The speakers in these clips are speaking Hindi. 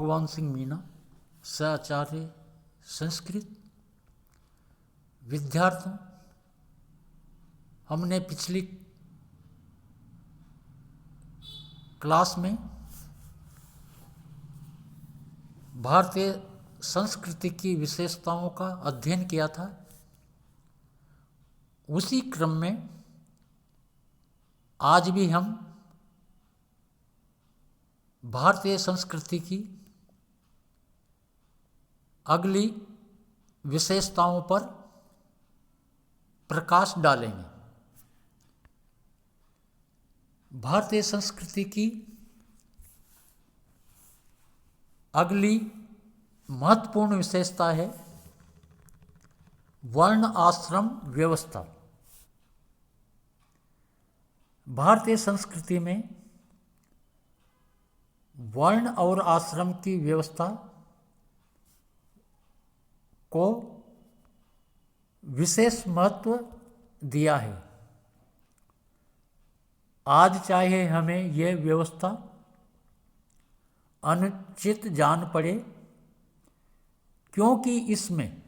भगवान सिंह मीना, सहआचार्य संस्कृत। विद्यार्थियों, हमने पिछली क्लास में भारतीय संस्कृति की विशेषताओं का अध्ययन किया था। उसी क्रम में आज भी हम भारतीय संस्कृति की अगली विशेषताओं पर प्रकाश डालेंगे। भारतीय संस्कृति की अगली महत्वपूर्ण विशेषता है वर्ण आश्रम व्यवस्था। भारतीय संस्कृति में वर्ण और आश्रम की व्यवस्था को विशेष महत्व दिया है। आज चाहे हमें यह व्यवस्था अनुचित जान पड़े, क्योंकि इसमें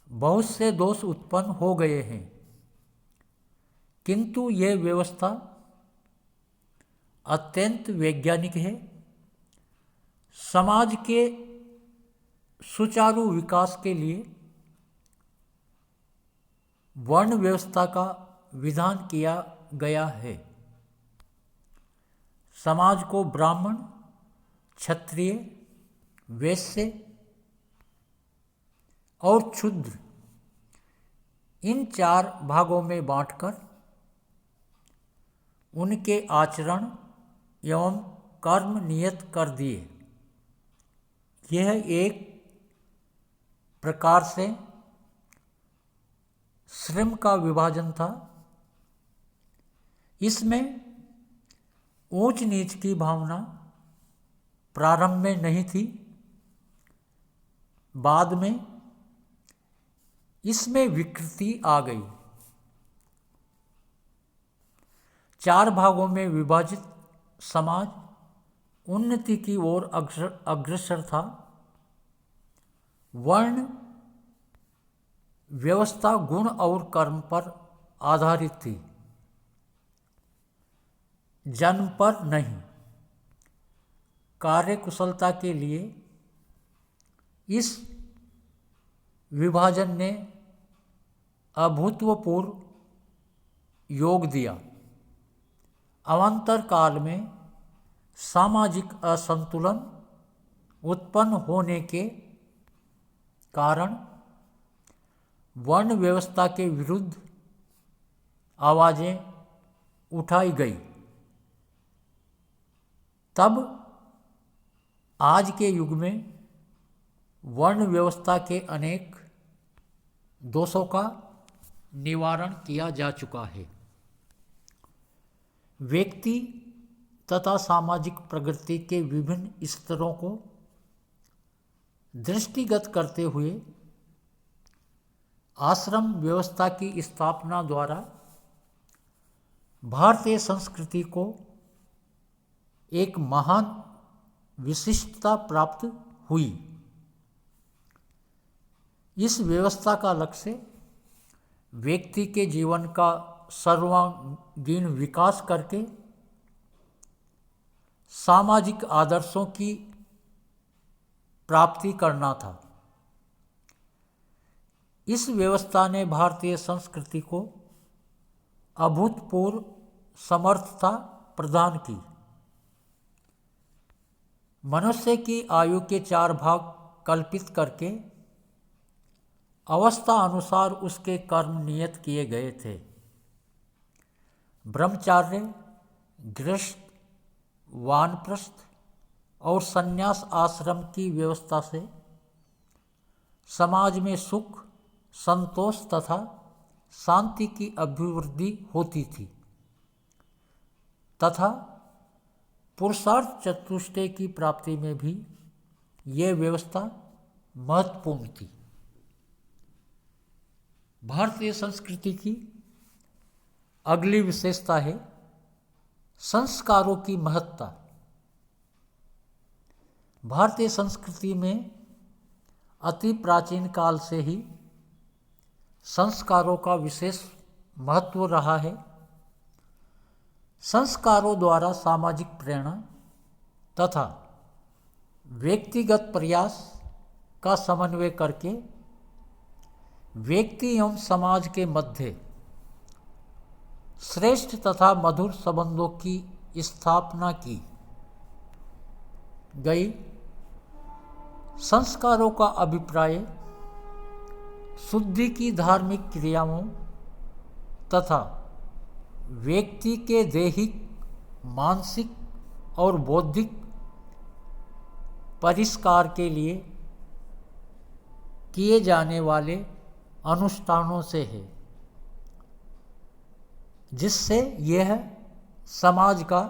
बहुत से दोष उत्पन्न हो गए हैं, किंतु यह व्यवस्था अत्यंत वैज्ञानिक है। समाज के सुचारू विकास के लिए वर्ण व्यवस्था का विधान किया गया है। समाज को ब्राह्मण, क्षत्रिय, वैश्य और शूद्र इन 4 भागों में बांटकर उनके आचरण एवं कर्म नियत कर दिए। यह एक प्रकार से श्रम का विभाजन था। इसमें ऊंच नीच की भावना प्रारंभ में नहीं थी, बाद में इसमें विकृति आ गई। 4 भागों में विभाजित समाज उन्नति की ओर अग्रसर था। वर्ण व्यवस्था गुण और कर्म पर आधारित थी, जन्म पर नहीं। कार्यकुशलता के लिए इस विभाजन ने अभूतपूर्व योग दिया। अवान्तर काल में सामाजिक असंतुलन उत्पन्न होने के कारण वर्ण व्यवस्था के विरुद्ध आवाजें उठाई गई। तब आज के युग में वर्ण व्यवस्था के अनेक दोषों का निवारण किया जा चुका है। व्यक्ति तथा सामाजिक प्रगति के विभिन्न स्तरों को दृष्टिगत करते हुए आश्रम व्यवस्था की स्थापना द्वारा भारतीय संस्कृति को एक महान विशिष्टता प्राप्त हुई। इस व्यवस्था का लक्ष्य व्यक्ति के जीवन का सर्वांगीण विकास करके सामाजिक आदर्शों की प्राप्ति करना था। इस व्यवस्था ने भारतीय संस्कृति को अभूतपूर्व समर्थता प्रदान की। मनुष्य की आयु के 4 भाग कल्पित करके अवस्था अनुसार उसके कर्म नियत किए गए थे। ब्रह्मचार्य, गृहस्थ, वानप्रस्थ और संन्यास आश्रम की व्यवस्था से समाज में सुख, संतोष तथा शांति की अभिवृद्धि होती थी तथा पुरुषार्थ चतुष्टय की प्राप्ति में भी यह व्यवस्था महत्वपूर्ण थी। भारतीय संस्कृति की अगली विशेषता है संस्कारों की महत्ता। भारतीय संस्कृति में अति प्राचीन काल से ही संस्कारों का विशेष महत्व रहा है। संस्कारों द्वारा सामाजिक प्रेरणा तथा व्यक्तिगत प्रयास का समन्वय करके व्यक्ति एवं समाज के मध्य श्रेष्ठ तथा मधुर संबंधों की स्थापना की गई। संस्कारों का अभिप्राय शुद्धि की धार्मिक क्रियाओं तथा व्यक्ति के दैहिक, मानसिक और बौद्धिक परिष्कार के लिए किए जाने वाले अनुष्ठानों से है, जिससे यह समाज का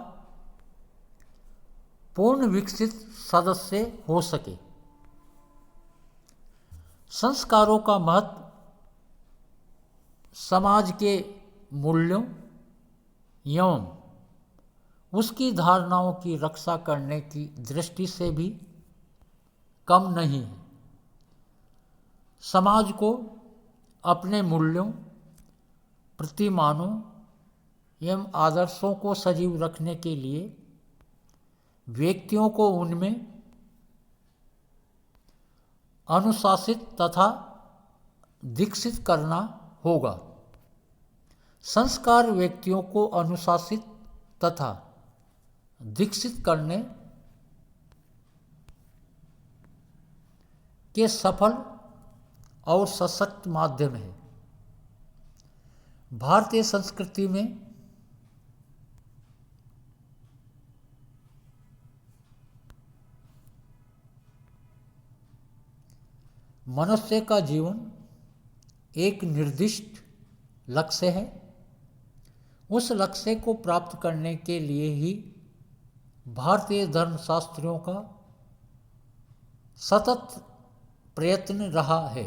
पूर्ण विकसित सदस्य हो सके। संस्कारों का महत्व समाज के मूल्यों एवं उसकी धारणाओं की रक्षा करने की दृष्टि से भी कम नहीं है। समाज को अपने मूल्यों, प्रतिमानों एवं आदर्शों को सजीव रखने के लिए व्यक्तियों को उनमें अनुशासित तथा दीक्षित करना होगा। संस्कार व्यक्तियों को अनुशासित तथा दीक्षित करने के सफल और सशक्त माध्यम है। भारतीय संस्कृति में मनुष्य का जीवन एक निर्दिष्ट लक्ष्य है। उस लक्ष्य को प्राप्त करने के लिए ही भारतीय धर्मशास्त्रियों का सतत प्रयत्न रहा है।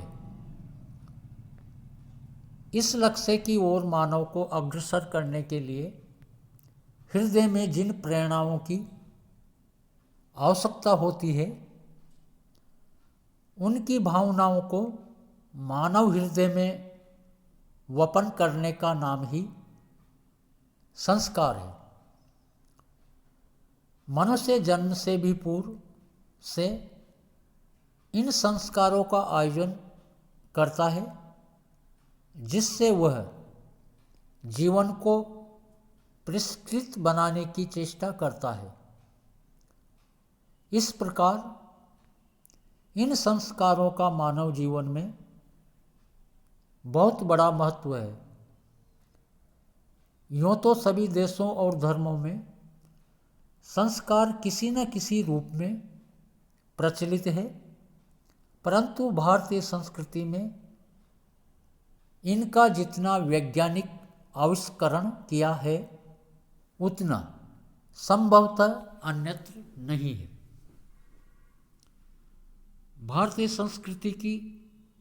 इस लक्ष्य की ओर मानव को अग्रसर करने के लिए हृदय में जिन प्रेरणाओं की आवश्यकता होती है, उनकी भावनाओं को मानव हृदय में वपन करने का नाम ही संस्कार है। मनुष्य जन्म से भी पूर्व से इन संस्कारों का आयोजन करता है, जिससे वह जीवन को परिष्कृत बनाने की चेष्टा करता है। इस प्रकार इन संस्कारों का मानव जीवन में बहुत बड़ा महत्व है। यूँ तो सभी देशों और धर्मों में संस्कार किसी न किसी रूप में प्रचलित है, परंतु भारतीय संस्कृति में इनका जितना वैज्ञानिक आविष्करण किया है, उतना संभवतः अन्यत्र नहीं है। भारतीय संस्कृति की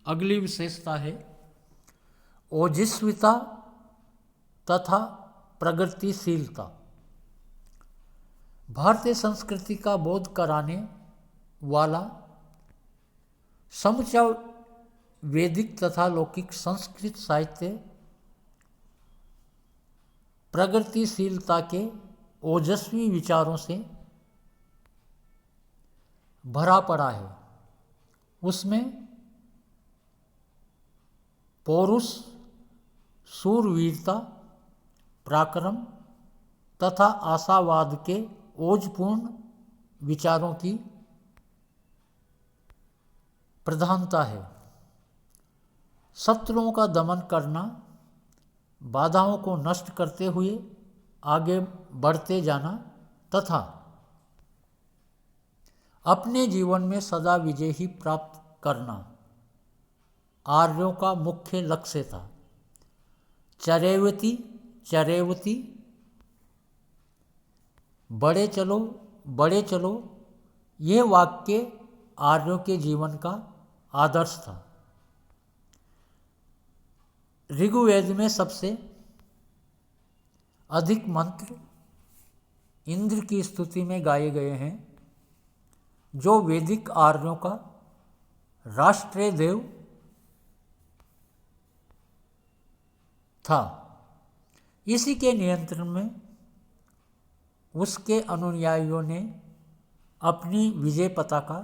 अगली विशेषता है ओजस्विता तथा प्रगतिशीलता। भारतीय संस्कृति का बोध कराने वाला समूचा वैदिक तथा लौकिक संस्कृत साहित्य प्रगतिशीलता के ओजस्वी विचारों से भरा पड़ा है। उसमें पौरुष, शूरवीरता, पराक्रम तथा आशावाद के ओजपूर्ण विचारों की प्रधानता है। शत्रुओं का दमन करना, बाधाओं को नष्ट करते हुए आगे बढ़ते जाना तथा अपने जीवन में सदा विजय ही प्राप्त करना आर्यों का मुख्य लक्ष्य था। चरैवति चरैवति, बड़े चलो बड़े चलो, ये वाक्य आर्यों के जीवन का आदर्श था। ऋग्वेद में सबसे अधिक मंत्र इंद्र की स्तुति में गाए गए हैं। जो वैदिक आर्यों का राष्ट्रीय देव था। इसी के नियंत्रण में उसके अनुयायियों ने अपनी विजय पताका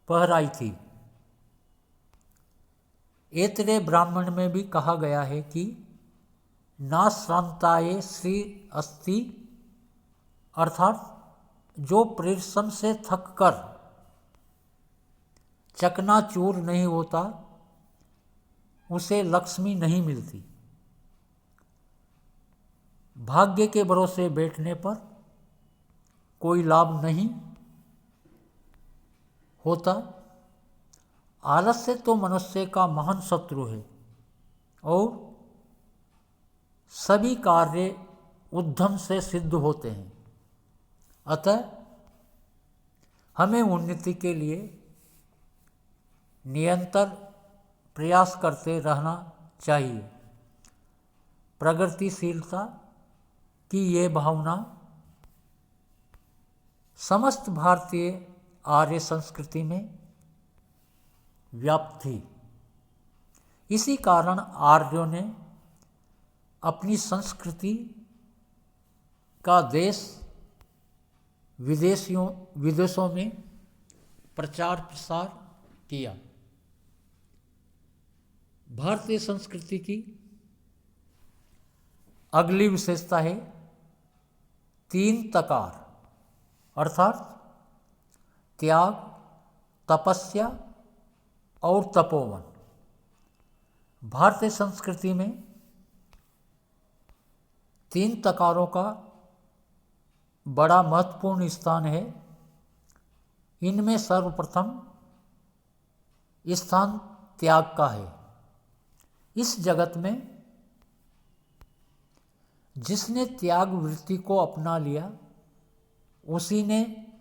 फहराई थी। ऐतरेय ब्राह्मण में भी कहा गया है कि ना श्रांताये श्री अस्ति, अर्थात जो परिश्रम से थक कर चकनाचूर नहीं होता उसे लक्ष्मी नहीं मिलती। भाग्य के भरोसे बैठने पर कोई लाभ नहीं होता। आलस्य तो मनुष्य का महान शत्रु है और सभी कार्य उद्यम से सिद्ध होते हैं। अतः हमें उन्नति के लिए निरंतर प्रयास करते रहना चाहिए। प्रगतिशीलता की ये भावना समस्त भारतीय आर्य संस्कृति में व्याप्त थी। इसी कारण आर्यों ने अपनी संस्कृति का देश विदेशों में प्रचार प्रसार किया। भारतीय संस्कृति की अगली विशेषता है 3 तकार, अर्थात त्याग, तपस्या और तपोवन। भारतीय संस्कृति में 3 तकारों का बड़ा महत्वपूर्ण स्थान है। इनमें सर्वप्रथम स्थान त्याग का है। इस जगत में जिसने त्याग वृत्ति को अपना लिया उसी ने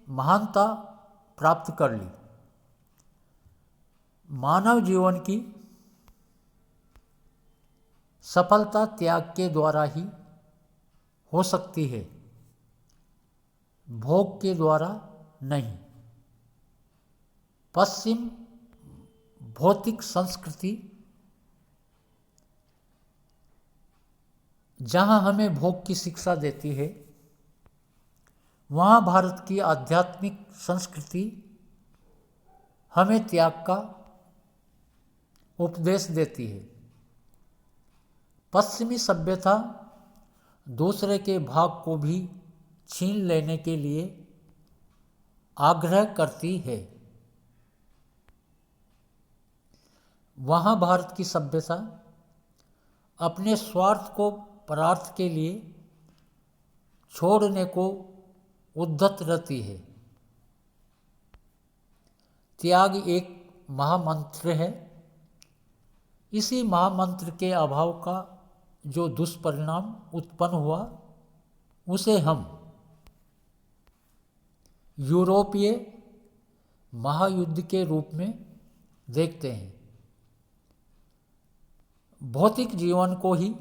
महानता प्राप्त कर ली। मानव जीवन की सफलता त्याग के द्वारा ही हो सकती है, भोग के द्वारा नहीं। पश्चिम भौतिक संस्कृति जहाँ हमें भोग की शिक्षा देती है, वहाँ भारत की आध्यात्मिक संस्कृति हमें त्याग का उपदेश देती है। पश्चिमी सभ्यता दूसरे के भाग को भी छीन लेने के लिए आग्रह करती है। वहाँ भारत की सभ्यता अपने स्वार्थ को परार्थ के लिए छोड़ने को उद्यत रहती है। त्याग एक महामंत्र है। इसी महामंत्र के अभाव का जो दुष्परिणाम उत्पन्न हुआ उसे हम यूरोपीय महायुद्ध के रूप में देखते हैं। भौतिक जीवन को ही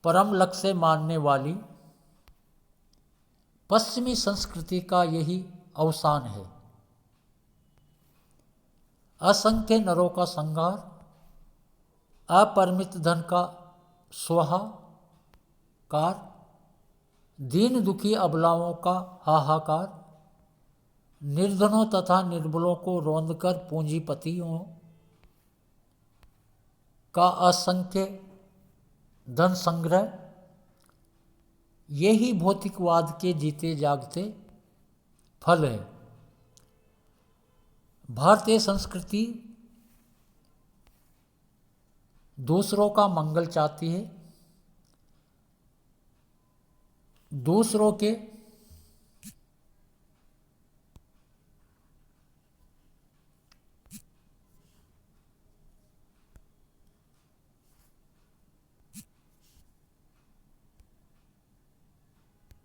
परम लक्ष्य मानने वाली पश्चिमी संस्कृति का यही अवसान है। असंख्य नरों का संहार, अपरिमित धन का स्वाहाकार, दीन दुखी अबलाओं का हाहाकार, निर्धनों तथा निर्बलों को रौंदकर पूंजीपतियों का असंख्य धन संग्रह, यही भौतिकवाद के जीते जागते फल है। भारतीय संस्कृति दूसरों का मंगल चाहती है, दूसरों के